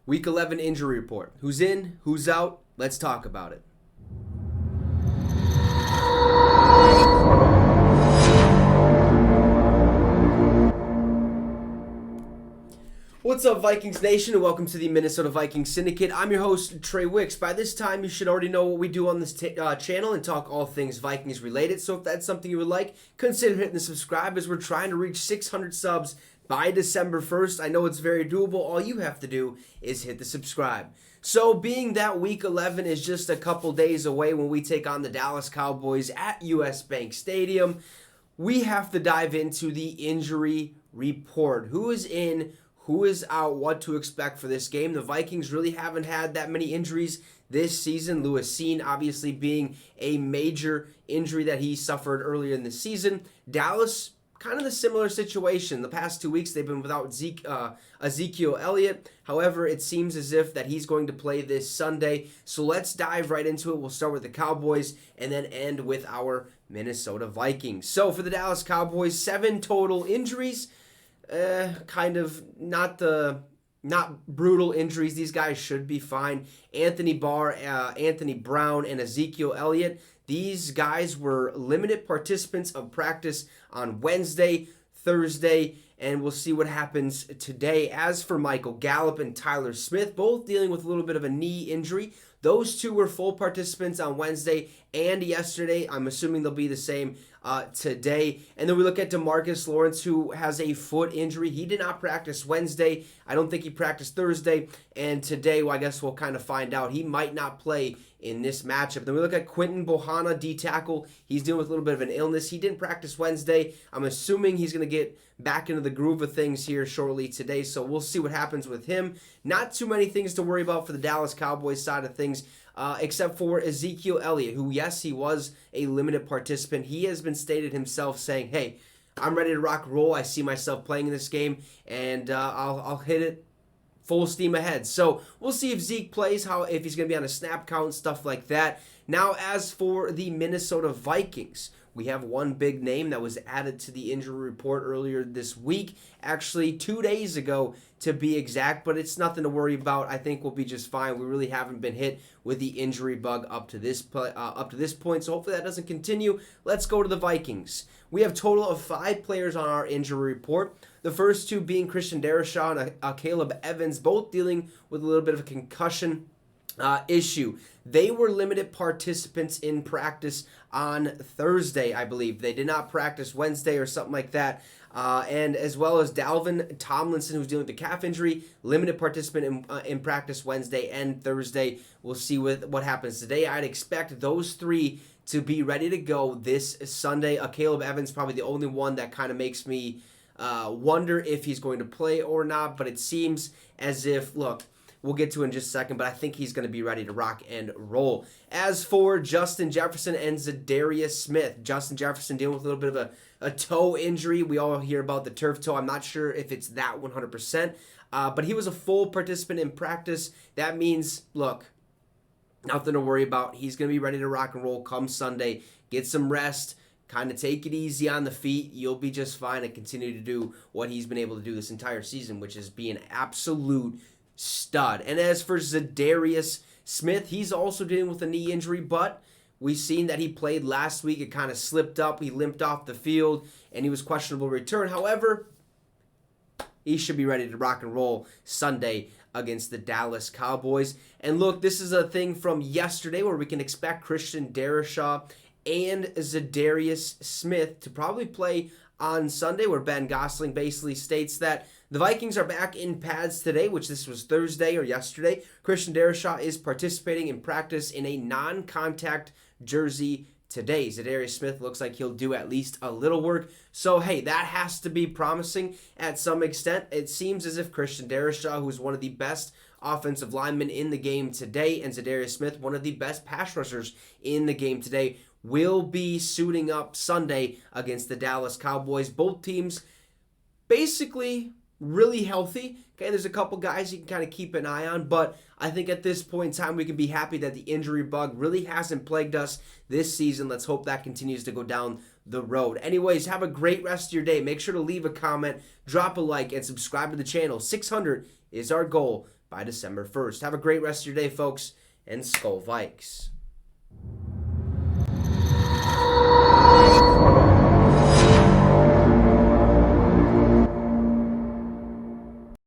Week 11 injury report. Who's in? Who's out? Let's talk about it. What's up, Vikings Nation, and welcome to the Minnesota Vikings Syndicate. I'm your host, Trey Wicks. By this time, you should already know what we do on this channel and talk all things Vikings related. So if that's something you would like, consider hitting the subscribe as we're trying to reach 600 subs by December 1st. I know it's very doable. All you have to do is hit the subscribe. So being that Week 11 is just a couple days away when we take on the Dallas Cowboys at US Bank Stadium, we have to dive into the injury report. Who is in? Who is out? What to expect for this game? The Vikings really haven't had that many injuries this season. Lewis Cine obviously being a major injury that he suffered earlier in the season. Dallas, kind of the similar situation. The past 2 weeks they've been without Ezekiel Elliott. However, it seems as if that he's going to play this Sunday. So let's dive right into it. We'll start with the Cowboys and then end with our Minnesota Vikings. So for the Dallas Cowboys, 7 total injuries. Kind of not brutal injuries. These guys should be fine. Anthony Barr, Anthony Brown, and Ezekiel Elliott. These guys were limited participants of practice on Wednesday, Thursday, and we'll see what happens today. As for Michael Gallup and Tyler Smith, both dealing with a little bit of a knee injury. Those two were full participants on Wednesday and yesterday. I'm assuming they'll be the same today. And then we look at DeMarcus Lawrence, who has a foot injury. He did not practice Wednesday. I don't think he practiced Thursday. And today, well, I guess we'll kind of find out. He might not play in this matchup. Then we look at Quinton Bohanna, D-tackle. He's dealing with a little bit of an illness. He didn't practice Wednesday. I'm assuming he's going to get back into the groove of things here shortly today, so we'll see what happens with him. Not too many things to worry about for the Dallas Cowboys side of things, except for Ezekiel Elliott, who, yes, he was a limited participant. He has been stated himself saying, hey, I'm ready to rock and roll. I see myself playing in this game, and I'll hit it full steam ahead. So we'll see if Zeke plays, if he's going to be on a snap count, stuff like that. Now, as for the Minnesota Vikings, we have one big name that was added to the injury report earlier this week, actually 2 days ago to be exact, but it's nothing to worry about. I think we'll be just fine. We really haven't been hit with the injury bug up to this point, so hopefully that doesn't continue. Let's go to the Vikings. We have a total of 5 players on our injury report. The first two being Christian Darrisaw and Caleb Evans, both dealing with a little bit of a concussion issue. They were limited participants in practice on Thursday, I believe. They did not practice Wednesday or something like that. And as well as Dalvin Tomlinson, who's dealing with the calf injury, limited participant in practice Wednesday and Thursday. We'll see what happens today. I'd expect those 3 to be ready to go this Sunday. Caleb Evans probably the only one that kind of makes me wonder if he's going to play or not. But it seems as if, look, we'll get to it in just a second, but I think he's going to be ready to rock and roll. As for Justin Jefferson and Zadarius Smith, Justin Jefferson dealing with a little bit of a toe injury. We all hear about the turf toe. I'm not sure if it's that 100%, but he was a full participant in practice. That means, look, nothing to worry about. He's going to be ready to rock and roll come Sunday. Get some rest. Kind of take it easy on the feet. You'll be just fine and continue to do what he's been able to do this entire season, which is be an absolute stud. And as for Zadarius Smith, he's also dealing with a knee injury, but we've seen that he played last week. It kind of slipped up. He limped off the field, and he was questionable return. However, he should be ready to rock and roll Sunday against the Dallas Cowboys. And look, this is a thing from yesterday where we can expect Christian Darrisaw and Zadarius Smith to probably play on Sunday, where Ben Gosling basically states that the Vikings are back in pads today, which this was Thursday or yesterday. Christian Darrisaw is participating in practice in a non-contact jersey today. Zadarius Smith looks like he'll do at least a little work. So, hey, that has to be promising at some extent. It seems as if Christian Darrisaw, who is one of the best offensive linemen in the game today, and Zadarius Smith, one of the best pass rushers in the game today, will be suiting up Sunday against the Dallas Cowboys. Both teams basically really healthy. Okay, there's a couple guys you can kind of keep an eye on, but I think at this point in time we can be happy that the injury bug really hasn't plagued us this season. Let's hope that continues to go down the road. Anyways, have a great rest of your day. Make sure to leave a comment, drop a like, and subscribe to the channel. 600 is our goal by December 1st. Have a great rest of your day, folks, and Skull Vikes.